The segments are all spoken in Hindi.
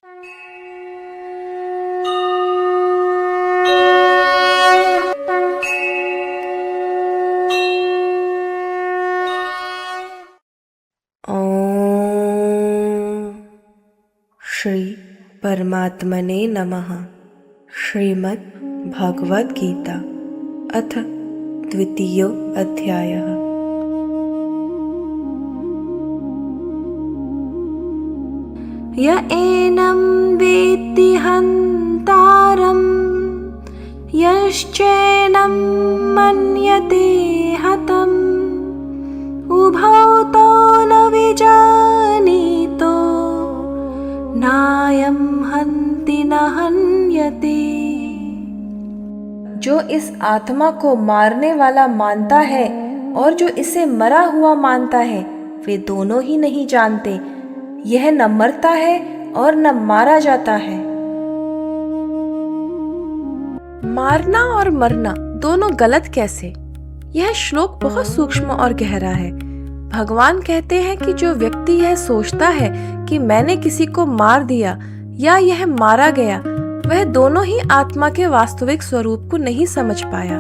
श्री परमात्मने नमः। श्रीमद् भगवद गीता अथ द्वितीयो अध्यायः। य एनं वेत्ति हन्तारं यश्चैनं मन्यते हतम् उभौ तौ न विजानीतो नायं हन्ति न हन्यते। जो इस आत्मा को मारने वाला मानता है और जो इसे मरा हुआ मानता है, वे दोनों ही नहीं जानते। यह न मरता है और न मारा जाता है। मारना और मरना दोनों गलत कैसे? यह श्लोक बहुत सूक्ष्म और गहरा है। भगवान कहते हैं कि जो व्यक्ति यह सोचता है कि मैंने किसी को मार दिया या यह मारा गया, वह दोनों ही आत्मा के वास्तविक स्वरूप को नहीं समझ पाया।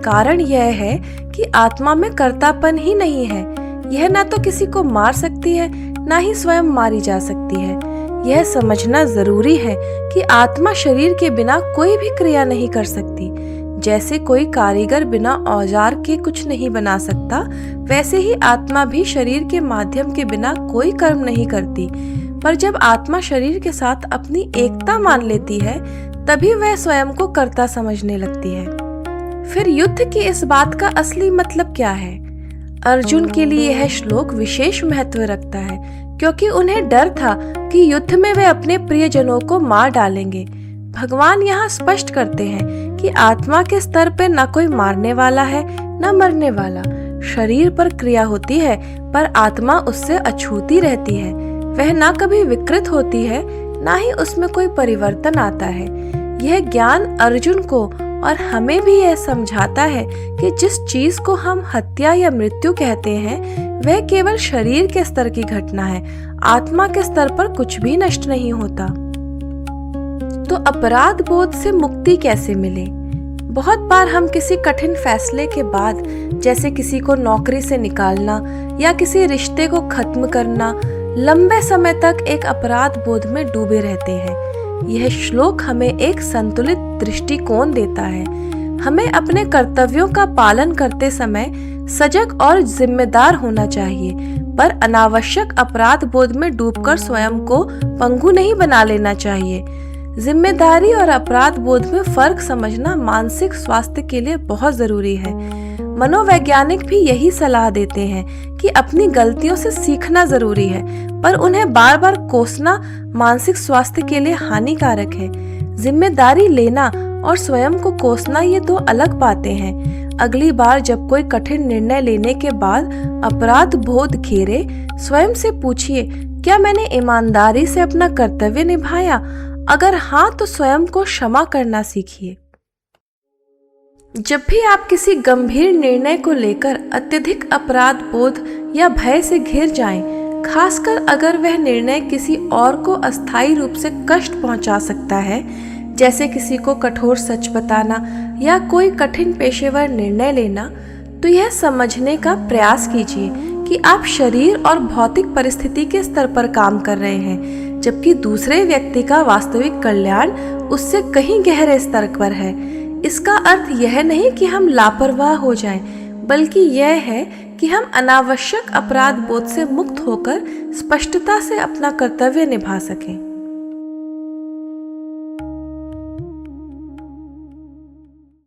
कारण यह है कि आत्मा में कर्तापन ही नहीं है। यह ना तो किसी को मार सकती है, ना ही स्वयं मारी जा सकती है। यह समझना जरूरी है कि आत्मा शरीर के बिना कोई भी क्रिया नहीं कर सकती। जैसे कोई कारीगर बिना औजार के कुछ नहीं बना सकता, वैसे ही आत्मा भी शरीर के माध्यम के बिना कोई कर्म नहीं करती। पर जब आत्मा शरीर के साथ अपनी एकता मान लेती है, तभी वह स्वयं को कर्ता समझने लगती है। फिर युद्ध की इस बात का असली मतलब क्या है? अर्जुन के लिए यह श्लोक विशेष महत्व रखता है, क्योंकि उन्हें डर था कि युद्ध में वे अपने प्रियजनों को मार डालेंगे। भगवान यहाँ स्पष्ट करते हैं कि आत्मा के स्तर पर न कोई मारने वाला है न मरने वाला। शरीर पर क्रिया होती है, पर आत्मा उससे अछूती रहती है। वह ना कभी विकृत होती है, ना ही उसमें कोई परिवर्तन आता है। यह ज्ञान अर्जुन को और हमें भी यह समझाता है कि जिस चीज को हम हत्या या मृत्यु कहते हैं, वह केवल शरीर के स्तर की घटना है। आत्मा के स्तर पर कुछ भी नष्ट नहीं होता। तो अपराध बोध से मुक्ति कैसे मिले? बहुत बार हम किसी कठिन फैसले के बाद, जैसे किसी को नौकरी से निकालना या किसी रिश्ते को खत्म करना, लंबे समय तक एक अपराध बोध में डूबे रहते हैं। यह श्लोक हमें एक संतुलित दृष्टिकोण देता है। हमें अपने कर्तव्यों का पालन करते समय सजग और जिम्मेदार होना चाहिए, पर अनावश्यक अपराध बोध में डूबकर स्वयं को पंगु नहीं बना लेना चाहिए। जिम्मेदारी और अपराध बोध में फर्क समझना मानसिक स्वास्थ्य के लिए बहुत जरूरी है। मनोवैज्ञानिक भी यही सलाह देते हैं कि अपनी गलतियों से सीखना जरूरी है, पर उन्हें बार बार कोसना मानसिक स्वास्थ्य के लिए हानिकारक है। जिम्मेदारी लेना और स्वयं को कोसना ये दो अलग बातें हैं। अगली बार जब कोई कठिन निर्णय लेने के बाद अपराध बोध घेरे, स्वयं से पूछिए, क्या मैंने ईमानदारी से अपना कर्तव्य निभाया? अगर हाँ, तो स्वयं को क्षमा करना सीखिए। जब भी आप किसी गंभीर निर्णय को लेकर अत्यधिक अपराध बोध या भय से घिर जाएं, खासकर अगर वह निर्णय किसी और को अस्थायी रूप से कष्ट पहुंचा सकता है, जैसे किसी को कठोर सच बताना या कोई कठिन पेशेवर निर्णय लेना, तो यह समझने का प्रयास कीजिए कि आप शरीर और भौतिक परिस्थिति के स्तर पर काम कर रहे हैं, जबकि दूसरे व्यक्ति का वास्तविक कल्याण उससे कहीं गहरे स्तर पर है। इसका अर्थ यह नहीं कि हम लापरवाह हो जाएं, बल्कि यह है कि हम अनावश्यक अपराध बोध से मुक्त होकर स्पष्टता से अपना कर्तव्य निभा सकें।